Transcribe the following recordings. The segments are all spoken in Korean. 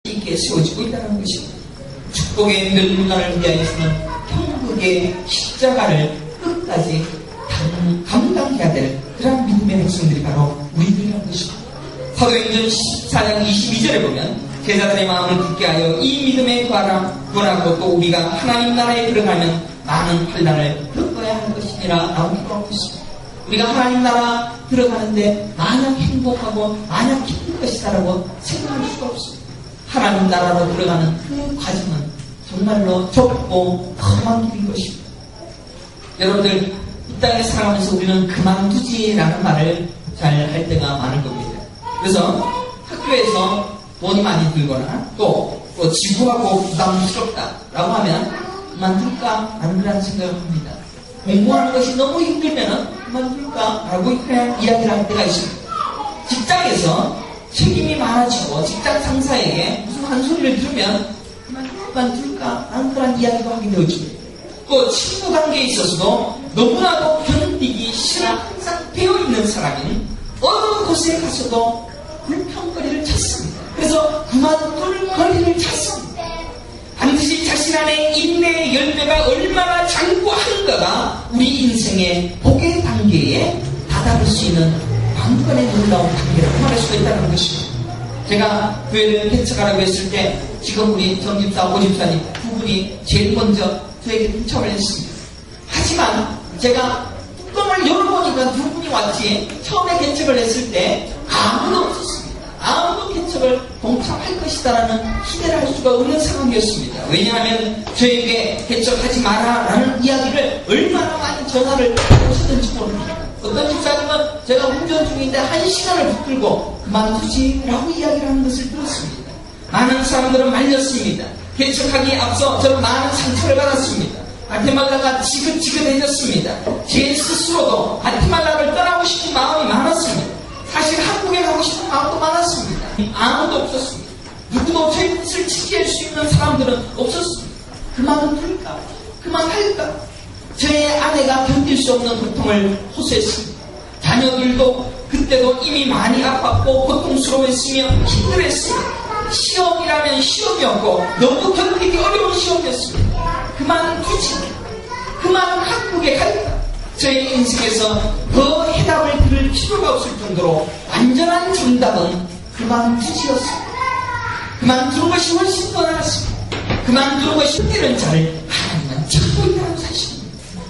있게 세워지고 있다는 것입니다. 축복의 멸문관을 위하여서는 형국의 십자가를 끝까지 감당해야 될 그런 믿음의 백성들이 바로 우리들이라는 것입니다. 사도행전 14장 22절에 보면 제자들의 마음을 굳게 하여 이 믿음에 구하고 또 우리가 하나님 나라에 들어가면 많은 환난을 겪어야 할 것이니라 라고 기도하고 있습니다. 우리가 하나님 나라 들어가는데 마냥 행복하고 마냥 기쁠 것이다라고 생각할 수가 없습니다. 하나님 나라로 들어가는 그 과정은 정말로 좁고 험한 길인 것입니다. 여러분들 이 땅에 살아가면서 우리는 그만두지라는 말을 잘 할 때가 많을 겁니다. 그래서 학교에서 돈이 많이 들거나 또 지구하고 부담스럽다라고 하면 그만둘까 하는 그런 생각을 합니다. 공부하는 것이 너무 힘들면 그만둘까 라고 그냥 이야기를 할 때가 있습니다. 직장에서 책임이 많아지고 직장 상사에게 무슨 한 소리를 들으면 그만둘까 하는 그런 이야기도 하게 되어집니다. 또 친구 관계에 있어서도 너무나도 견디기 싫어 항상 배어있는 사람인 어느 곳에 가서도 불평거리를 찾습니다. 그래서 그만둘 거리를 찾습니다. 반드시 자신 안에 인내의 열매가 얼마나 장구한가가 우리 인생의 복의 단계에 다다를 수 있는 관건의 놀라운 단계라고 말할 수가 있다는 것입니다. 제가 교회를 개척하라고 했을 때 지금 우리 전집사, 오집사님 두 분이 제일 먼저 저에게 신청을 했습니다. 하지만 제가 뚜껑을 열어보니까 두 분이 왔지 처음에 개척을 했을 때 아무도 없었습니다. 아무도 개척을 동참할 것이다라는 기대를 할 수가 없는 상황이었습니다. 왜냐하면 저에게 개척하지 마라 라는 이야기를 얼마나 많이 전화를 하셨는지 모릅니다. 어떤 집사님은 제가 운전 중인데 1시간을 붙들고 그만두지라고 이야기를 하는 것을 들었습니다. 많은 사람들은 말렸습니다. 개척하기에 앞서 저는 많은 상처를 받았습니다. 과테말라가 지긋지긋해졌습니다. 제 스스로도 과테말라를 떠나고 싶은 마음이 많았습니다. 사실 한국에 가고 싶은 마음도 많았습니다. 아무도 없었습니다. 누구도 제 뜻을 지지할 수 있는 사람들은 없었습니다. 그만둘까? 그만할까? 저의 아내가 견딜 수 없는 고통을 호소했습니다. 자녀들도 그때도 이미 많이 아팠고 고통스러워했으며 힘들었습니다. 시험이라면 시험이었고 너무 견디기 어려운 시험이었습니다. 그만두지. 그만 한국에 갈까? 저의 인생에서 더 해답을 들을 필요가 없을 정도로 완전한 정답은 그만두지였습니다. 그만두는 것이 훨씬 더 나았습니다. 그만두는 것이 힘든 자를 하나님은 찾고 있다는 사실입니다.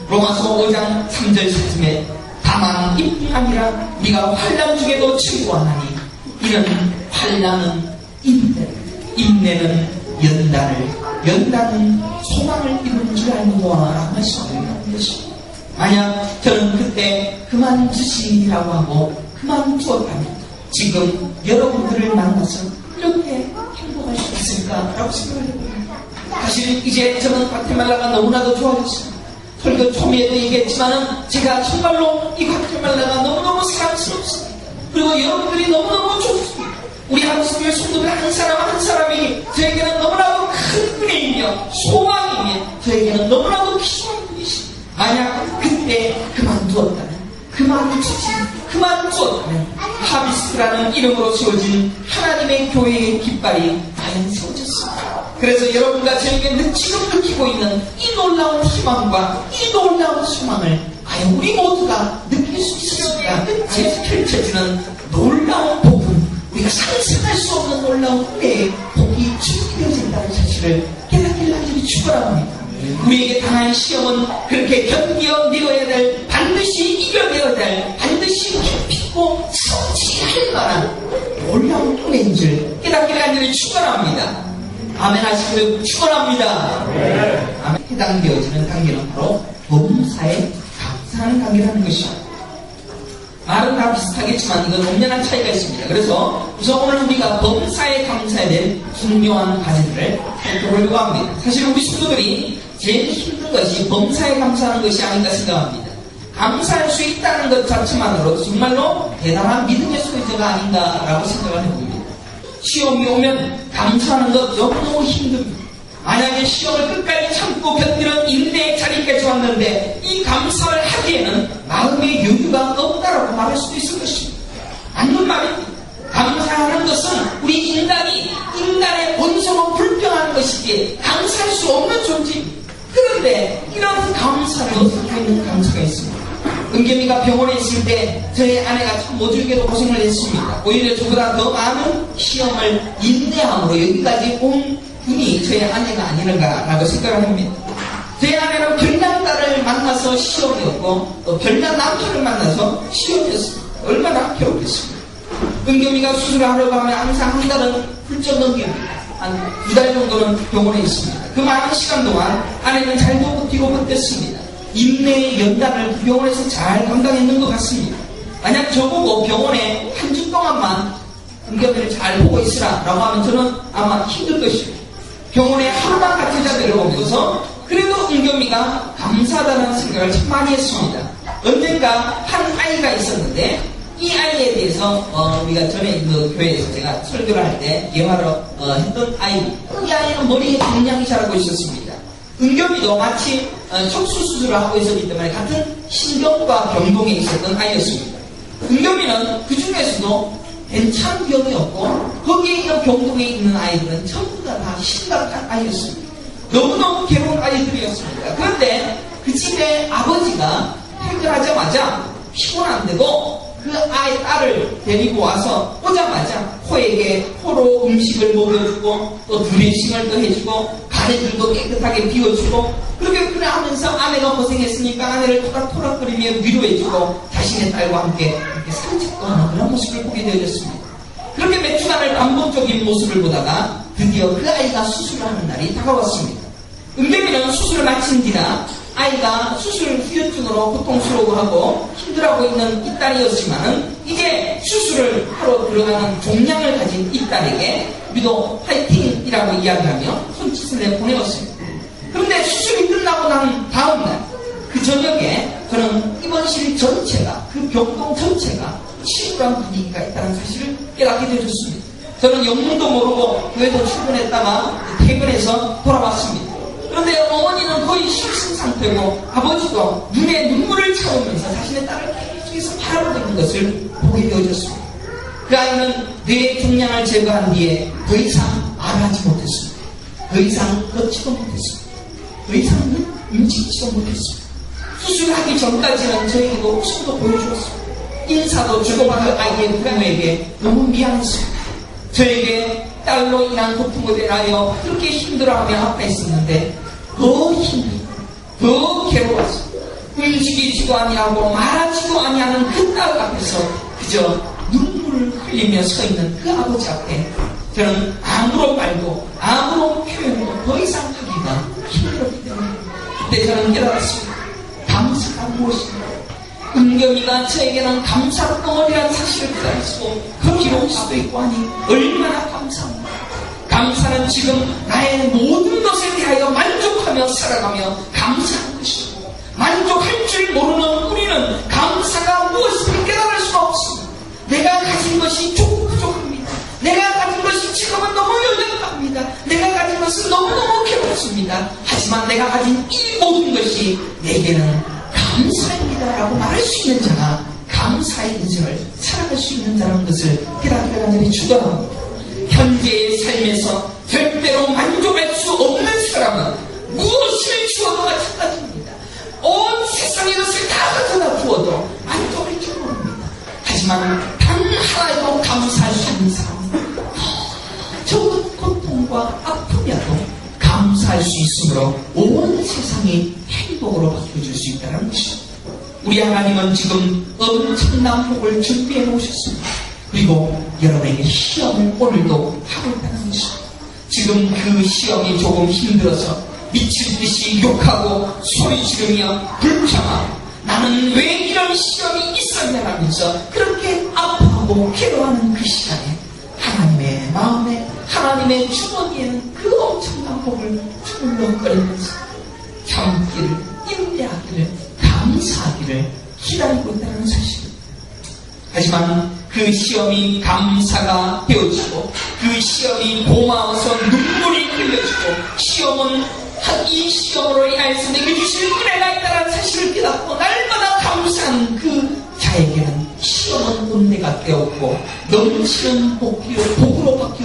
로마서 5장 3절 4절에 다만 이뿐 아니라 우리가 환난 중에도 즐거워하나니 이는 환난은 인내는 연단은 소망을 이루는 줄 알노라 라고 말씀하는 것입니다. 만약 저는 그때 그만두시라고 하고 그만두었다면 지금 여러분들을 만나서 이렇게 행복할 수 있을까라고 생각을 해봅니다. 사실 이제 저는 과테말라가 너무나도 좋아졌습니다. 설교 초미에도 얘기했지만은 제가 정말로 이 과테말라가 너무너무 사랑스럽습니다. 그리고 여러분들이 너무너무 좋습니다. 우리 한국교회 성도들 한 사람 한 사람이 저에게는 너무나도 큰 은혜이며 소망이며 저에게는 너무나도 귀중한 분이십니다. 만약 그때 그만두었다면 그만두었다면 하비스트라는 이름으로 세워진 하나님의 교회의 깃발이 과연 세워졌습니다. 그래서 여러분과 저에게 지금 느끼고 있는 이 놀라운 희망과 이 놀라운 소망을 과연 우리 모두가 느낄 수 있었습니다. 제 펼쳐지는 놀라운 복은 우리가 상상할 수 없는 놀라운 은혜의 복이 준비되어진다는 사실을 깨닫길 간절히 축원합니다. 우리에게 당한 시험은 그렇게 견뎌내어야 될, 반드시 이겨내어야 될, 반드시 깊이고 성취할 만한 놀라운 은혜인 줄 깨닫길 간절히 축원합니다. 아멘 하시기를 축원합니다. 아멘. 해당되어지는 단계는 바로 범사에 감사하는 단계라는 것입니다. 말은 다 비슷하겠지만 이건 엄연한 차이가 있습니다. 그래서 우선 오늘 우리가 범사에 감사해야 될 중요한 과제들을 살펴보려고 합니다. 사실 우리 성도들이 제일 힘든 것이 범사에 감사하는 것이 아닌가 생각합니다. 감사할 수 있다는 것 자체만으로도 정말로 대단한 믿음의 소유자가 아닌가라고 생각을 해봅니다. 시험이 오면 감사하는 것 너무너무 힘듭니다. 만약에 시험을 끝까지 참고 견디는 인내의 자리까지 왔는데 이 감사를 하기에는 마음의 여유가 없다라고 말할 수도 있을 것입니다. 맞는 말입니다. 감사하는 것은 우리 인간의 본 서로 불평하는 것이지 감사할 수 없는 존재입니다. 그런데 이런 감사를 어떻게 하는 감사가 있습니다. 은겸이가 병원에 있을 때 저희 아내가 참 모질게도 고생을 했습니다. 오히려 저보다 더 많은 시험을 인내함으로 여기까지 온 분이 저희 아내가 아니는가라고 생각을 합니다. 저희 아내는 별난 딸을 만나서 시험이었고 또 별난 남편을 만나서 시험이었습니다. 얼마나 괴롭겠습니까? 은겸이가 수술을 하려고 하면 항상 한 달은 훌쩍 넘깁니다. 한 2달 정도는 병원에 있습니다. 그 많은 시간 동안 아내는 잘도 버티고 버텼습니다. 인내의 연단을 병원에서 잘 감당했는 것 같습니다. 만약 저보고 병원에 한 주 동안만 은겸이를 잘 보고 있으라 라고 하면 저는 아마 힘들 것입니다. 병원에 하루만 같이 자기를 보면서 그래도 은겸이가 감사하다는 생각을 참 많이 했습니다. 언젠가 한 아이가 있었는데 이 아이에 대해서 우리가 전에 그 교회에서 제가 설교를 할 때 예화로 했던 아이, 이 아이는 머리에 굉장히 잘하고 있었습니다. 은겸이도 마치 척수 수술을 하고 있었기 때문에 같은 신경과 병동에 있었던 아이였습니다. 은겸이는 그 중에서도 괜찮은 병이 없고 거기에 있는 병동에 있는 아이들은 전부 다 심각한 아이였습니다. 너무너무 괴로운 아이들이었습니다. 그런데 그 집에 아버지가 퇴근하자마자 피곤한데도 그 아이 딸을 데리고 와서 오자마자 코로 음식을 먹여주고 또 드레싱을 또 해주고 가래들도 깨끗하게 비워주고 그렇게 그래 하면서 아내가 고생했으니까 아내를 토닥토닥거리며 위로해주고 자신의 딸과 함께 이렇게 산책도 하는 그런 모습을 보게 되었습니다. 그렇게 몇 주간을 반복적인 모습을 보다가 드디어 그 아이가 수술을 하는 날이 다가왔습니다. 은겸이는 수술을 마친 뒤라 아이가 수술 후유증으로 고통스러워하고 힘들어하고 있는 이 딸이었지만은 이제 수술을 하러 들어가는 종양을 가진 이 딸에게 우리도 파이팅이라고 이야기하며 손짓을 내보내었습니다. 그런데 수술이 끝나고 난 다음날 그 저녁에 저는 입원실 전체가 그 병동 전체가 치유한 분위기가 있다는 사실을 깨닫게 되었습니다. 저는 영문도 모르고 교회도 출근했다가 퇴근해서 돌아왔습니다. 그런데 어머니는 거의 실신 상태고 아버지도 눈에 눈물을 채우면서 자신의 딸을 계속해서 바라보고 있는 것을 보게 되어졌습니다. 그 아이는 뇌의 종양을 제거한 뒤에 더 이상 말하지 못했습니다. 더 이상 걷지도 못했습니다. 더 이상 움직이지도 못했습니다. 수술하기 전까지는 저에게도 웃음도 보여주었습니다. 인사도 주고받을 아이의 부모에게 너무 미안했습니다. 저에게 딸로 인한 고통을 인하여 그렇게 힘들어하며 아파했었는데 더 힘들고 더 괴로웠어. 움직이지도 아니하고 말하지도 아니하는 그 딸 앞에서 그저 눈물을 흘리며 서 있는 그 아버지 앞에 저는 아무런 말도 아무런 표현도 더 이상 하기가 힘들었기 때문에 그때 저는 깨달았습니다. 감사가 무엇인가? 은겸이가 저에게는 감사 덩어리라는 사실을 깨달았고 그렇게 올 수도 있고 하니 얼마나 감사합니다. 감사는 지금 나의 모든 것에 대하여 만족하며 살아가며 감사하는 것이고 만족할 줄 모르는 우리는 감사가 무엇인지 깨달을 수가 없습니다. 내가 가진 것이 조금 부족합니다. 내가 가진 것이 지금은 너무 연약합니다. 내가 가진 것은 너무너무 괴롭습니다. 하지만 내가 가진 이 모든 것이 내게는 감사입니다 라고 말할 수 있는 자가 감사의 인생을 살아갈 수 있는 자라는 것을 깨닫게 간절히 축원합니다. 현재의 삶에서 절대로 만족할 수 없는 사람은 무엇을 주어도 마찬가지입니다. 온 세상의 것을 다 가져다 주어도 만족할 줄 모릅니다. 하지만 단 하나도 감사할 수 있는 사람은 적은 고통과 아픔이라도 감사할 수 있으므로 온 세상이 행복으로 바뀌어질 수 있다는 것입니다. 우리 하나님은 지금 엄청난 복을 준비해 놓으셨습니다. 그리고 여러분에게 시험을 오늘도 하고 있다는 것입니다. 지금 그 시험이 조금 힘들어서 미칠 듯이 욕하고 소리 지르며 불평하고 나는 왜 이런 시험이 있었냐 하면서 그렇게 아파하고 괴로워하는 그 시간에 하나님의 마음에 하나님의 주머니에는 그 엄청난 복을 주물럭거리면서 참기를 인내하기를 감사하기를 기다리고 있다는 사실입니다. 하지만 그 시험이 감사가 되어지고 그 시험이 고마워서 눈물이 흘려지고 시험은 이 시험으로 인하여서 내게 주실 은혜가 있다는 사실을 깨닫고 날마다 감사한 그 자에게는 시험은 은혜가 되었고 넘치는 복으로 바뀌어